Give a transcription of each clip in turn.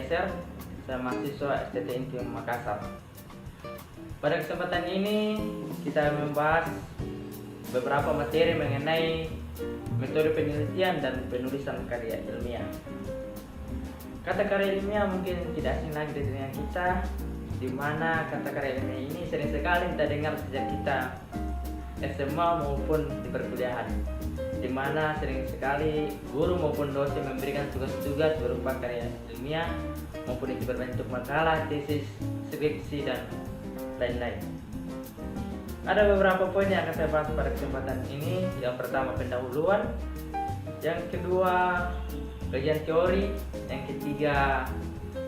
Eliezer, saya mahasiswa STT Intim Makassar. Pada kesempatan ini kita membahas beberapa materi mengenai metode penelitian dan penulisan karya ilmiah. Kata karya ilmiah mungkin tidak asing lagi di telinga kita, di mana kata karya ilmiah ini sering sekali kita dengar sejak kita SMA maupun di perkuliahan, di mana sering sekali guru maupun dosen memberikan tugas-tugas berupa karya ilmiah maupun itu berbentuk makalah, tesis, skripsi, dan lain-lain. Ada beberapa poin yang akan saya bahas pada kesempatan ini. Yang pertama pendahuluan, yang kedua kajian teori, yang ketiga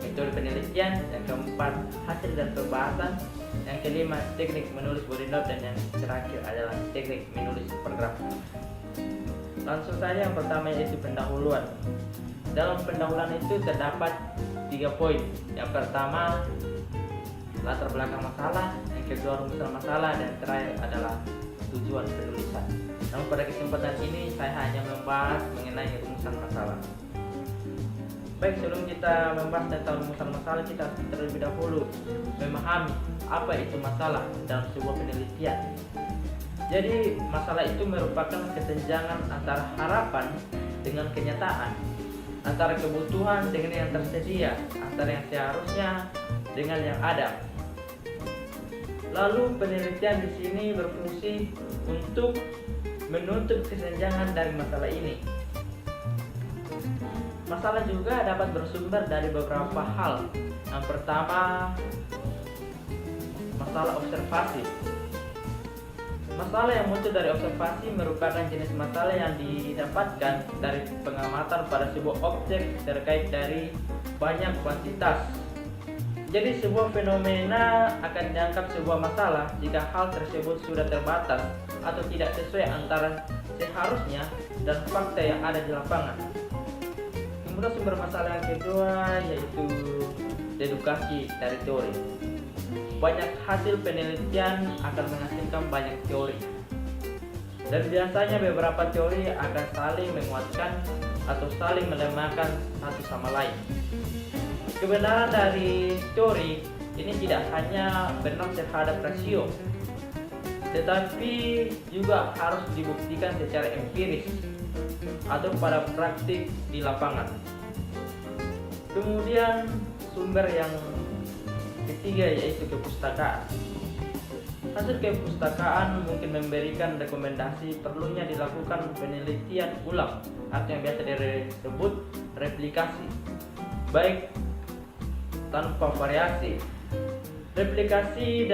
metode penelitian, yang keempat hasil dan pembahasan, yang kelima teknik menulis body note, dan yang terakhir adalah teknik menulis paragraf. Langsung saja, yang pertama yaitu pendahuluan. Dalam pendahuluan itu terdapat 3 poin. Yang pertama latar belakang masalah, yang kedua rumusan masalah, dan terakhir adalah tujuan penulisan. Namun pada kesempatan ini saya hanya membahas mengenai rumusan masalah. Baik, sebelum kita membahas tentang rumusan masalah, kita terlebih dahulu memahami apa itu masalah dalam sebuah penelitian. Jadi masalah itu merupakan kesenjangan antara harapan dengan kenyataan, antara kebutuhan dengan yang tersedia, antara yang seharusnya dengan yang ada. Lalu penelitian di sini berfungsi untuk menutup kesenjangan dari masalah ini. Masalah juga dapat bersumber dari beberapa hal. Yang pertama, masalah observasi. Masalah yang muncul dari observasi merupakan jenis masalah yang didapatkan dari pengamatan pada sebuah objek terkait dari banyak kuantitas. Jadi sebuah fenomena akan dianggap sebuah masalah jika hal tersebut sudah terbatas atau tidak sesuai antara seharusnya dan fakta yang ada di lapangan. Kemudian sumber masalah yang kedua yaitu dedukasi dari teori. Banyak hasil penelitian akan menghasilkan banyak teori, dan biasanya beberapa teori akan saling menguatkan atau saling melemahkan satu sama lain. Kebenaran dari teori ini tidak hanya benar terhadap rasio, tetapi juga harus dibuktikan secara empiris atau pada praktik di lapangan. Kemudian sumber yang ketiga yaitu kepustakaan. Hasil kepustakaan mungkin memberikan rekomendasi perlunya dilakukan penelitian ulang atau yang biasa disebut replikasi, baik tanpa variasi. Replikasi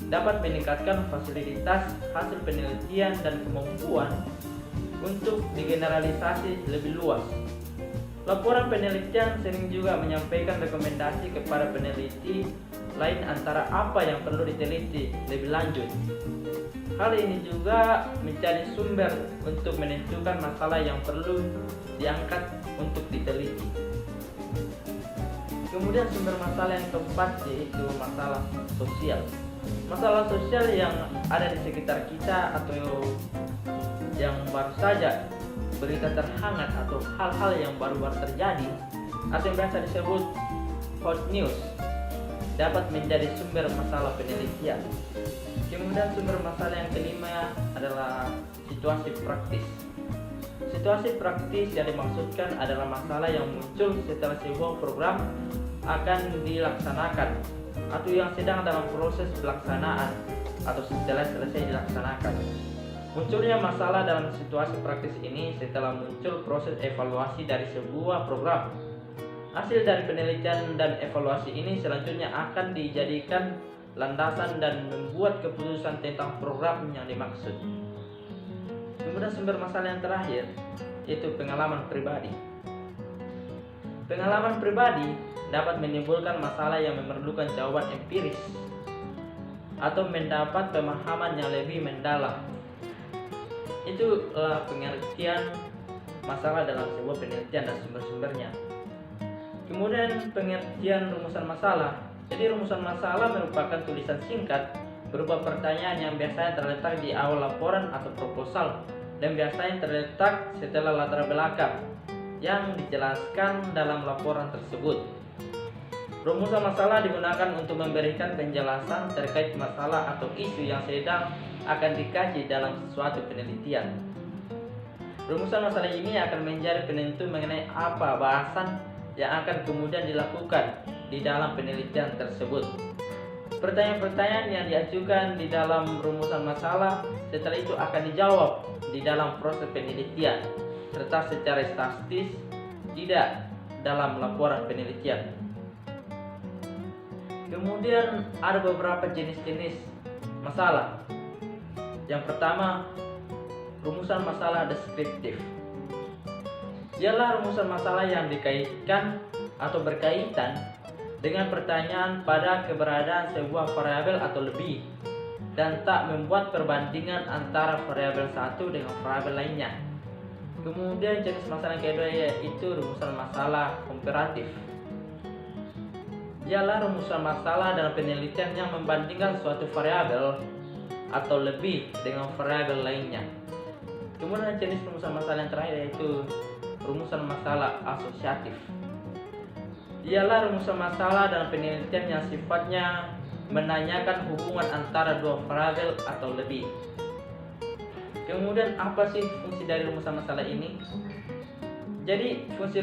dapat meningkatkan fasilitas hasil penelitian dan kemampuan untuk digeneralisasi lebih luas. Laporan penelitian sering juga menyampaikan rekomendasi kepada peneliti lain antara apa yang perlu diteliti lebih lanjut. Hal ini juga menjadi sumber untuk menentukan masalah yang perlu diangkat untuk diteliti. Kemudian sumber masalah yang keempat yaitu masalah sosial. Masalah sosial yang ada di sekitar kita atau yang baru saja berita terhangat atau hal-hal yang baru-baru terjadi atau yang biasa disebut hot news dapat menjadi sumber masalah penelitian. Kemudian sumber masalah yang kelima adalah situasi praktis. Situasi praktis yang dimaksudkan adalah masalah yang muncul setelah sebuah program akan dilaksanakan atau yang sedang dalam proses pelaksanaan atau setelah selesai dilaksanakan. Munculnya masalah dalam situasi praktis ini setelah muncul proses evaluasi dari sebuah program. Hasil dari penelitian dan evaluasi ini selanjutnya akan dijadikan landasan dan membuat keputusan tentang program yang dimaksud. Kemudian sumber masalah yang terakhir yaitu pengalaman pribadi. Pengalaman pribadi dapat menimbulkan masalah yang memerlukan jawaban empiris atau mendapat pemahaman yang lebih mendalam. Itulah pengertian masalah dalam sebuah penelitian dan sumber-sumbernya. Kemudian pengertian rumusan masalah. Jadi rumusan masalah merupakan tulisan singkat berupa pertanyaan yang biasanya terletak di awal laporan atau proposal dan biasanya terletak setelah latar belakang yang dijelaskan dalam laporan tersebut. Rumusan masalah digunakan untuk memberikan penjelasan terkait masalah atau isu yang sedang akan dikaji dalam suatu penelitian. Rumusan masalah ini akan menjadi penentu mengenai apa bahasan yang akan kemudian dilakukan di dalam penelitian tersebut. Pertanyaan-pertanyaan yang diajukan di dalam rumusan masalah setelah itu akan dijawab di dalam proses penelitian, serta secara statistis tidak dalam laporan penelitian. Kemudian ada beberapa jenis-jenis masalah. Yang pertama, rumusan masalah deskriptif. Ialah rumusan masalah yang dikaitkan atau berkaitan dengan pertanyaan pada keberadaan sebuah variabel atau lebih dan tak membuat perbandingan antara variabel satu dengan variabel lainnya. Kemudian jenis masalah yang kedua yaitu rumusan masalah komparatif. Ialah rumusan masalah dalam penelitian yang membandingkan suatu variabel atau lebih dengan variabel lainnya. Kemudian jenis rumusan masalah yang terakhir yaitu rumusan masalah asosiatif. Ialah rumusan masalah dalam penelitian yang sifatnya menanyakan hubungan antara dua variabel atau lebih. Kemudian apa sih fungsi dari rumusan masalah ini? Jadi fungsi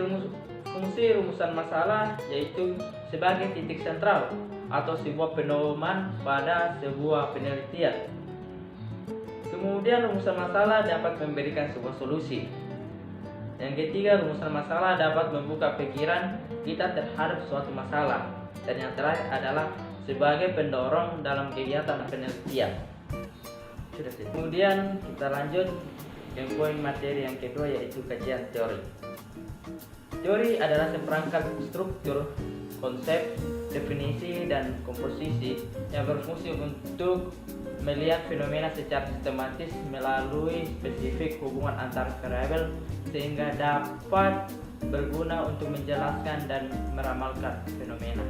rumusan masalah yaitu sebagai titik sentral atau sebuah pedoman pada sebuah penelitian. Kemudian rumusan masalah dapat memberikan sebuah solusi. Yang ketiga, rumusan masalah dapat membuka pikiran kita terhadap suatu masalah. Dan yang terakhir adalah sebagai pendorong dalam kegiatan penelitian. Kemudian kita lanjut ke poin materi yang kedua yaitu kajian teori. Teori adalah seperangkat struktur, konsep, definisi, dan komposisi yang berfungsi untuk melihat fenomena secara sistematis melalui spesifik hubungan antar variabel sehingga dapat berguna untuk menjelaskan dan meramalkan fenomena.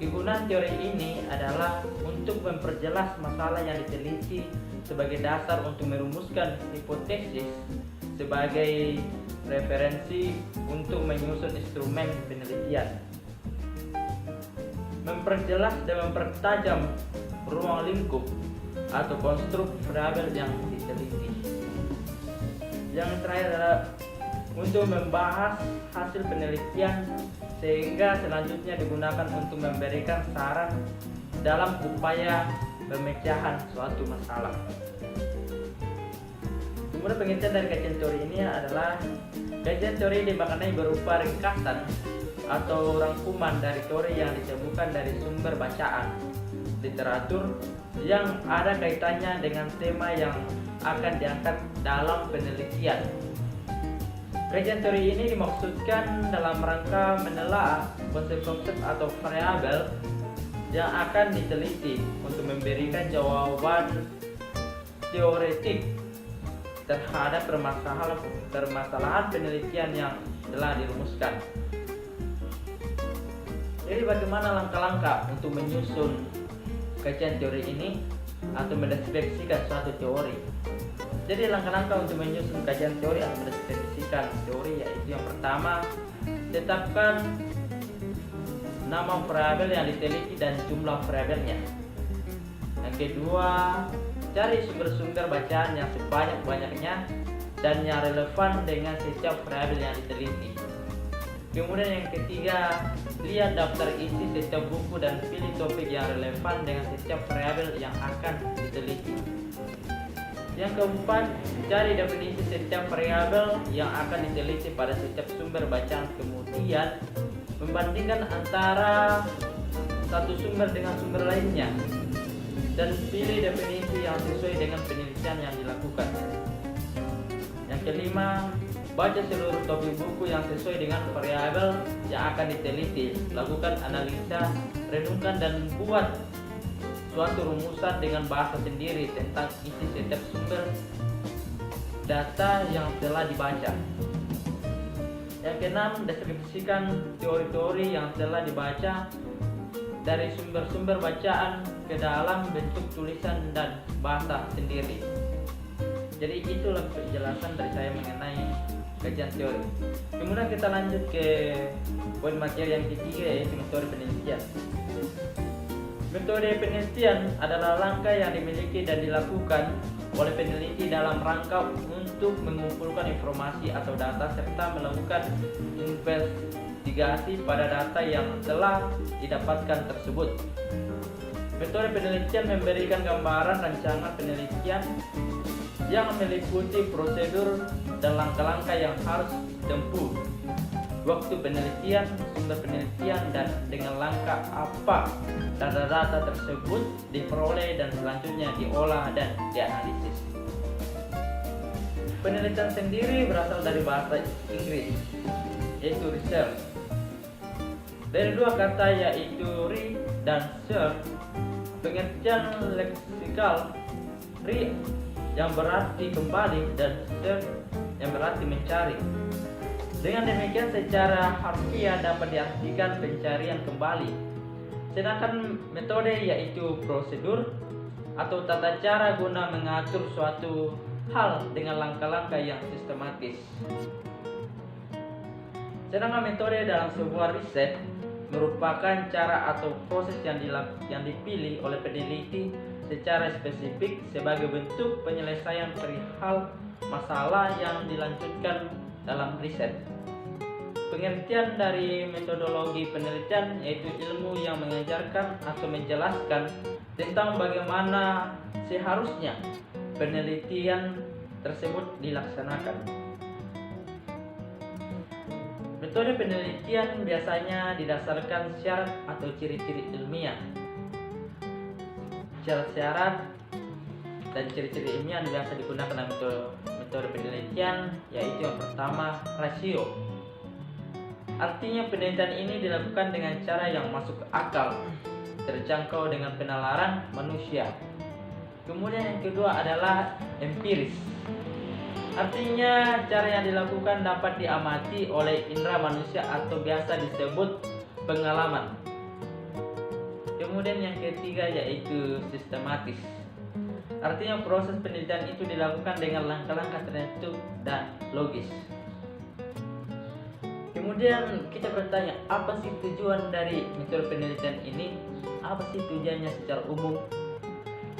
Kegunaan teori ini adalah untuk memperjelas masalah yang diteliti sebagai dasar untuk merumuskan hipotesis sebagai referensi untuk menyusun instrumen penelitian, memperjelas dan mempertajam ruang lingkup atau konstruk variabel yang diteliti. Yang terakhir adalah untuk membahas hasil penelitian sehingga selanjutnya digunakan untuk memberikan saran dalam upaya pemecahan suatu masalah. Kemudian pengertian dari kajian teori ini adalah kajian teori dimaknai berupa ringkasan atau rangkuman dari teori yang ditemukan dari sumber bacaan, literatur yang ada kaitannya dengan tema yang akan diangkat dalam penelitian. Kajian teori ini dimaksudkan dalam rangka menelaah konsep-konsep atau variabel yang akan diteliti untuk memberikan jawaban teoretik terhadap permasalahan penelitian yang telah dirumuskan. Jadi bagaimana langkah-langkah untuk menyusun kajian teori ini atau mendeskripsikan suatu teori? Jadi langkah-langkah untuk menyusun kajian teori atau mendeskripsikan teori yaitu yang pertama, tetapkan nama variabel yang diteliti dan jumlah variabelnya. Yang kedua, cari sumber-sumber bacaan yang sebanyak-banyaknya dan yang relevan dengan setiap variabel yang diteliti. Kemudian yang ketiga, lihat daftar isi setiap buku dan pilih topik yang relevan dengan setiap variabel yang akan diteliti. Yang keempat, cari definisi setiap variabel yang akan diteliti pada setiap sumber bacaan. Kemudian membandingkan antara satu sumber dengan sumber lainnya dan pilih definisi yang sesuai dengan penelitian yang dilakukan. Yang kelima, baca seluruh topik buku yang sesuai dengan variabel yang akan diteliti. Lakukan analisa, renungkan dan buat suatu rumusan dengan bahasa sendiri tentang isi setiap sumber data yang telah dibaca. Yang keenam, deskripsikan teori-teori yang telah dibaca dari sumber-sumber bacaan ke dalam bentuk tulisan dan bahasa sendiri. Jadi itulah penjelasan dari saya mengenai kajian teori. Kemudian kita lanjut ke poin materi yang ketiga, yaitu metode penelitian. Metode penelitian adalah langkah yang dimiliki dan dilakukan oleh peneliti dalam rangka untuk mengumpulkan informasi atau data serta melakukan investigasi pada data yang telah didapatkan tersebut. Metode penelitian memberikan gambaran rancangan penelitian yang meliputi prosedur dan langkah-langkah yang harus ditempuh, waktu penelitian, sumber penelitian, dan dengan langkah apa data-data tersebut diperoleh dan selanjutnya diolah dan dianalisis. Penelitian sendiri berasal dari bahasa Inggris, yaitu research. Dari dua kata yaitu re dan search, pengertian leksikal re yang berarti kembali dan search yang berarti mencari. Dengan demikian secara harfiah dapat diartikan pencarian kembali. Sedangkan metode yaitu prosedur atau tata cara guna mengatur suatu hal dengan langkah-langkah yang sistematis. Sedangkan metode dalam sebuah riset merupakan cara atau proses yang dipilih oleh peneliti secara spesifik sebagai bentuk penyelesaian perihal masalah yang dilanjutkan dalam riset. Pengertian dari metodologi penelitian yaitu ilmu yang mengajarkan atau menjelaskan tentang bagaimana seharusnya penelitian tersebut dilaksanakan. Metode penelitian biasanya didasarkan syarat atau ciri-ciri ilmiah. Syarat-syarat dan ciri-ciri ilmiah yang biasa digunakan dalam metode penelitian yaitu yang pertama, rasio. Artinya penelitian ini dilakukan dengan cara yang masuk akal, terjangkau dengan penalaran manusia. Kemudian yang kedua adalah empiris. Artinya cara yang dilakukan dapat diamati oleh indera manusia atau biasa disebut pengalaman. Kemudian yang ketiga yaitu sistematis. Artinya proses penelitian itu dilakukan dengan langkah-langkah tertentu dan logis. Kemudian kita bertanya, apa sih tujuan dari metode penelitian ini? Apa sih tujuannya secara umum?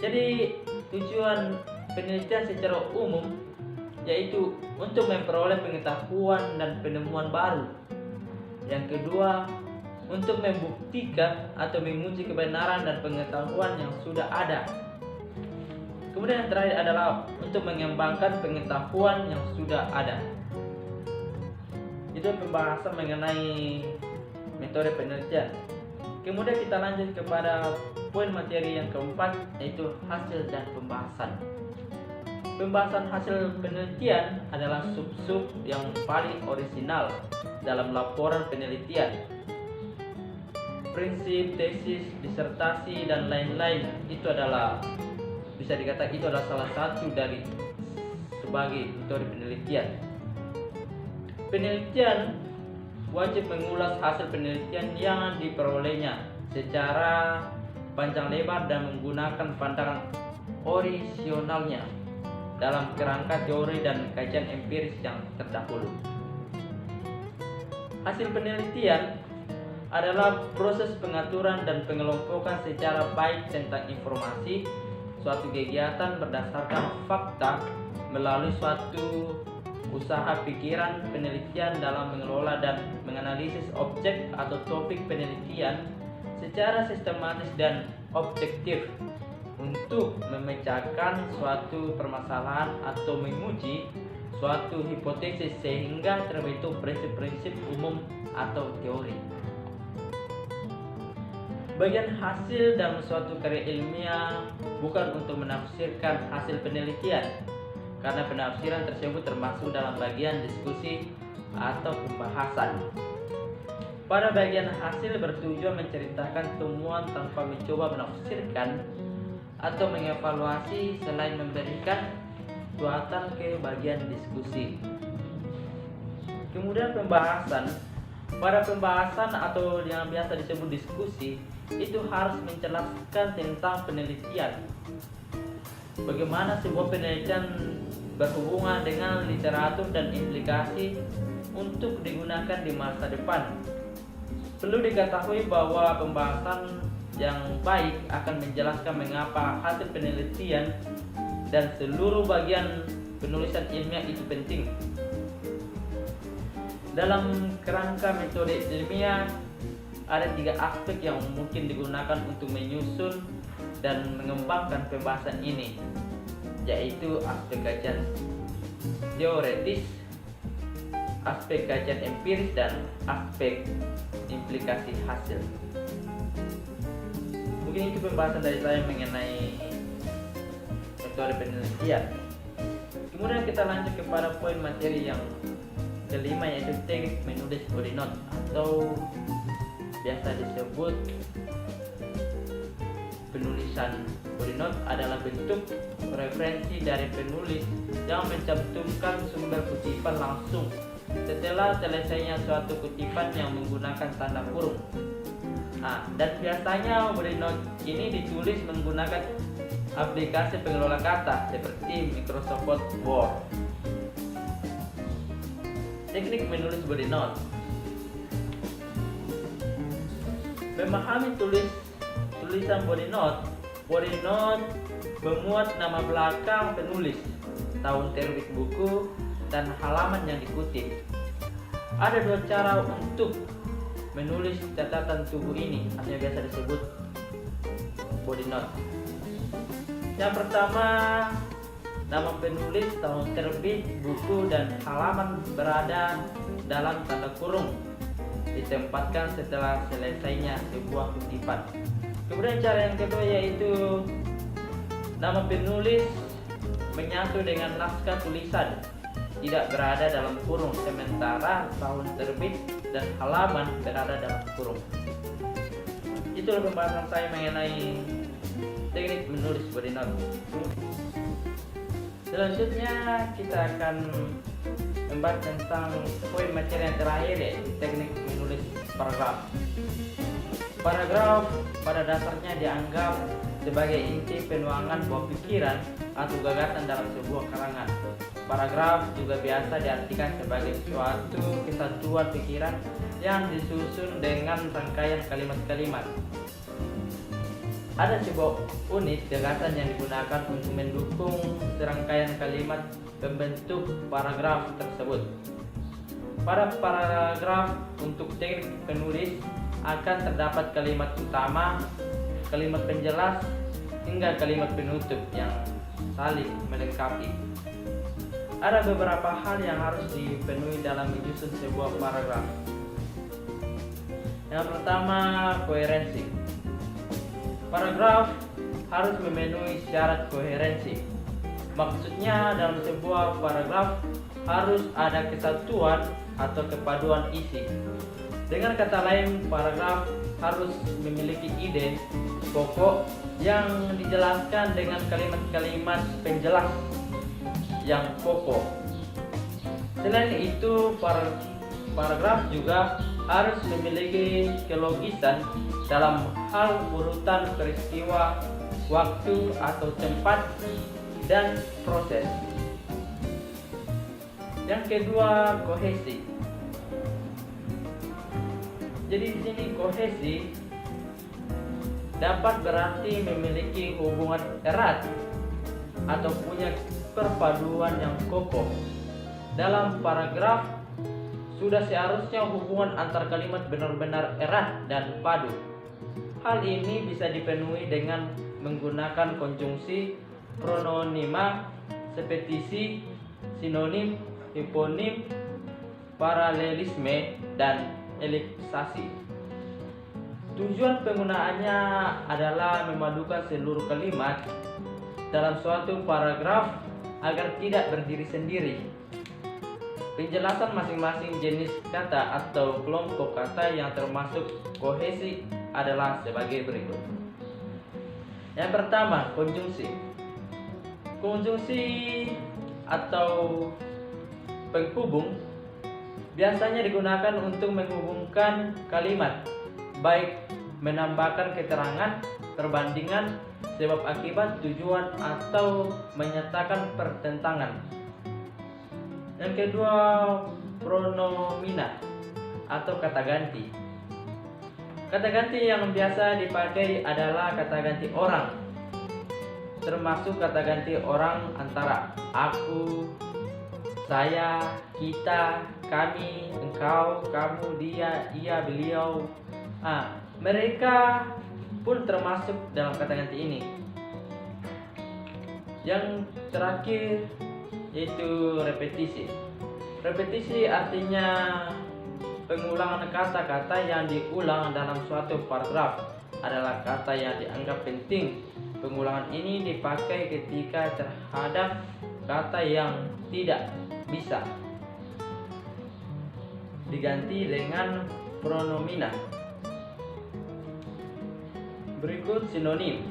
Jadi tujuan penelitian secara umum yaitu untuk memperoleh pengetahuan dan penemuan baru. Yang kedua, untuk membuktikan atau menguji kebenaran dan pengetahuan yang sudah ada. Kemudian yang terakhir adalah untuk mengembangkan pengetahuan yang sudah ada. Itu pembahasan mengenai metode penelitian. Kemudian kita lanjut kepada poin materi yang keempat, yaitu hasil dan pembahasan. Pembahasan hasil penelitian adalah sub-sub yang paling orisinal dalam laporan penelitian. Prinsip, tesis, disertasi, dan lain-lain itu adalah bisa dikatakan itu adalah salah satu dari sebagai metode penelitian. Penelitian wajib mengulas hasil penelitian yang diperolehnya secara panjang lebar dan menggunakan pandangan orisinalnya dalam kerangka teori dan kajian empiris yang terdahulu. Hasil penelitian adalah proses pengaturan dan pengelompokan secara baik tentang informasi suatu kegiatan berdasarkan fakta melalui suatu usaha pikiran penelitian dalam mengelola dan menganalisis objek atau topik penelitian secara sistematis dan objektif untuk memecahkan suatu permasalahan atau menguji suatu hipotesis sehingga terbentuk prinsip-prinsip umum atau teori. Bagian hasil dalam suatu karya ilmiah bukan untuk menafsirkan hasil penelitian, karena penafsiran tersebut termasuk dalam bagian diskusi atau pembahasan. Pada bagian hasil bertujuan menceritakan temuan tanpa mencoba menafsirkan atau mengevaluasi selain memberikan tuatan ke bagian diskusi. Kemudian pembahasan. Pada pembahasan atau yang biasa disebut diskusi, itu harus menjelaskan tentang penelitian. Bagaimana sebuah penelitian berhubungan dengan literatur dan implikasi untuk digunakan di masa depan. Perlu diketahui bahwa pembahasan yang baik akan menjelaskan mengapa hasil penelitian dan seluruh bagian penulisan ilmiah itu penting. Dalam kerangka metode ilmiah, ada 3 aspek yang mungkin digunakan untuk menyusun dan mengembangkan pembahasan ini, yaitu aspek kajian teoretis, aspek kajian empiris, dan aspek implikasi hasil. Mungkin itu pembahasan dari saya mengenai metode penelitian. Kemudian kita lanjut kepada poin materi yang kelima, yaitu teknik menulis body note atau biasa disebut penulisan. Body note adalah bentuk referensi dari penulis yang mencantumkan sumber kutipan langsung setelah selesainya suatu kutipan yang menggunakan tanda kurung. Dan biasanya body note ini ditulis menggunakan aplikasi pengelola kata seperti Microsoft Word. Teknik menulis body note. Memahami tulisan body note. Body note memuat nama belakang penulis, tahun terbit buku, dan halaman yang dikutip. Ada 2 cara untuk menulis catatan tubuh ini, atau yang biasa disebut body note. Yang pertama, nama penulis, tahun terbit buku, dan halaman berada dalam tanda kurung, ditempatkan setelah selesainya sebuah kutipan. Kemudian cara yang kedua yaitu nama penulis menyatu dengan naskah tulisan, tidak berada dalam kurung, sementara tahun terbit dan halaman berada dalam kurung. Itulah pembahasan saya mengenai teknik menulis body note. Selanjutnya kita akan membahas tentang poin materi yang terakhir, yaitu teknik menulis paragraf. Paragraf pada dasarnya dianggap sebagai inti penuangan buah pikiran atau gagasan dalam sebuah karangan. Paragraf juga biasa diartikan sebagai suatu kesatuan pikiran yang disusun dengan rangkaian kalimat-kalimat. Ada sebuah unit gagasan yang digunakan untuk mendukung serangkaian kalimat pembentuk paragraf tersebut. Pada paragraf untuk teknik penulis akan terdapat kalimat utama, kalimat penjelas, hingga kalimat penutup yang saling melengkapi. Ada beberapa hal yang harus dipenuhi dalam menyusun sebuah paragraf. Yang pertama, koherensi. Paragraf harus memenuhi syarat koherensi. Maksudnya dalam sebuah paragraf harus ada kesatuan atau kepaduan isi. Dengan kata lain, paragraf harus memiliki ide pokok yang dijelaskan dengan kalimat-kalimat penjelas yang pokok. Selain itu, paragraf juga harus memiliki kelogisan dalam hal urutan peristiwa, waktu atau tempat, dan proses. Yang kedua, kohesi. Jadi di sini kohesi dapat berarti memiliki hubungan erat atau punya perpaduan yang kokoh. Dalam paragraf sudah seharusnya hubungan antar kalimat benar-benar erat dan padu. Hal ini bisa dipenuhi dengan menggunakan konjungsi, prononima, sepetisi, sinonim, hiponim, paralelisme, dan elipsasi. Tujuan penggunaannya adalah memadukan seluruh kalimat dalam suatu paragraf agar tidak berdiri sendiri. Penjelasan masing-masing jenis kata atau kelompok kata yang termasuk kohesi adalah sebagai berikut. Yang pertama, konjungsi. Konjungsi atau penghubung biasanya digunakan untuk menghubungkan kalimat, baik menambahkan keterangan, perbandingan, sebab akibat, tujuan, atau menyatakan pertentangan. Yang kedua, pronomina atau kata ganti. Kata ganti yang biasa dipakai adalah kata ganti orang, termasuk kata ganti orang antara aku, saya, kita, kami, engkau, kamu, dia, ia, beliau. Mereka pun termasuk dalam kata ganti ini. Yang terakhir yaitu repetisi. Repetisi artinya pengulangan kata-kata yang diulang dalam suatu paragraf adalah kata yang dianggap penting. Pengulangan ini dipakai ketika terhadap kata yang tidak bisa diganti dengan pronomina. Berikut sinonim.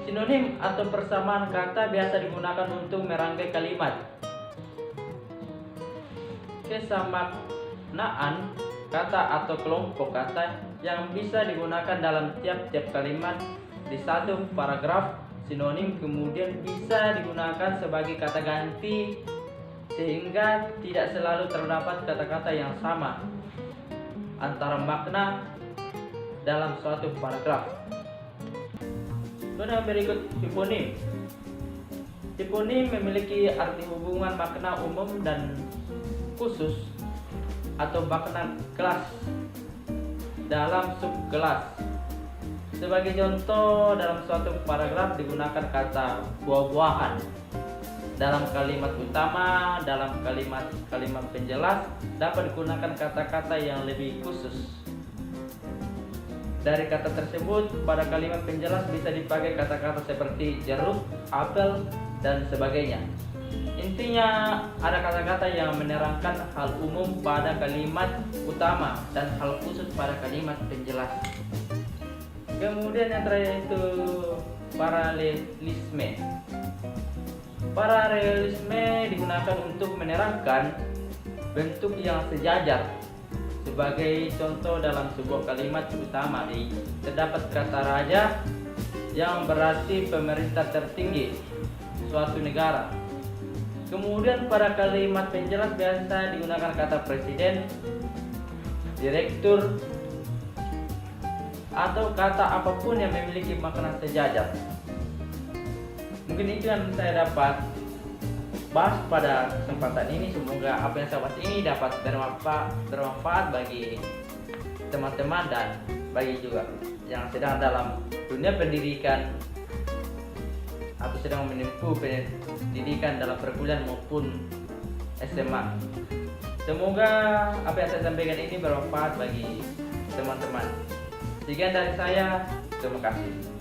Sinonim atau persamaan kata biasa digunakan untuk merangkai kalimat. Kesamaan kata atau kelompok kata yang bisa digunakan dalam tiap-tiap kalimat di satu paragraf. Sinonim kemudian bisa digunakan sebagai kata ganti sehingga tidak selalu terdapat kata-kata yang sama antara makna dalam suatu paragraf. Kemudian berikut hiponim. Hiponim memiliki arti hubungan makna umum dan khusus atau makna kelas dalam subkelas. Sebagai contoh, dalam suatu paragraf digunakan kata buah-buahan. Dalam kalimat utama, dalam kalimat penjelas dapat digunakan kata-kata yang lebih khusus. Dari kata tersebut pada kalimat penjelas bisa dipakai kata-kata seperti jeruk, apel, dan sebagainya. Intinya ada kata-kata yang menerangkan hal umum pada kalimat utama dan hal khusus pada kalimat penjelas. Kemudian yang terakhir itu paralelisme. Paralelisme digunakan untuk menerangkan bentuk yang sejajar. Sebagai contoh, dalam sebuah kalimat utama terdapat kata raja yang berarti pemerintah tertinggi suatu negara. Kemudian pada kalimat penjelas biasa digunakan kata presiden, direktur, atau kata apapun yang memiliki makna sejajar. Mungkin itu yang saya dapat bahas pada kesempatan ini. Semoga apa yang saya bahas ini dapat bermanfaat bagi teman-teman dan bagi juga yang sedang dalam dunia pendidikan atau sedang menempuh pendidikan dalam perkuliahan maupun SMA. Semoga apa yang saya sampaikan ini bermanfaat bagi teman-teman. Sekian dari saya, terima kasih.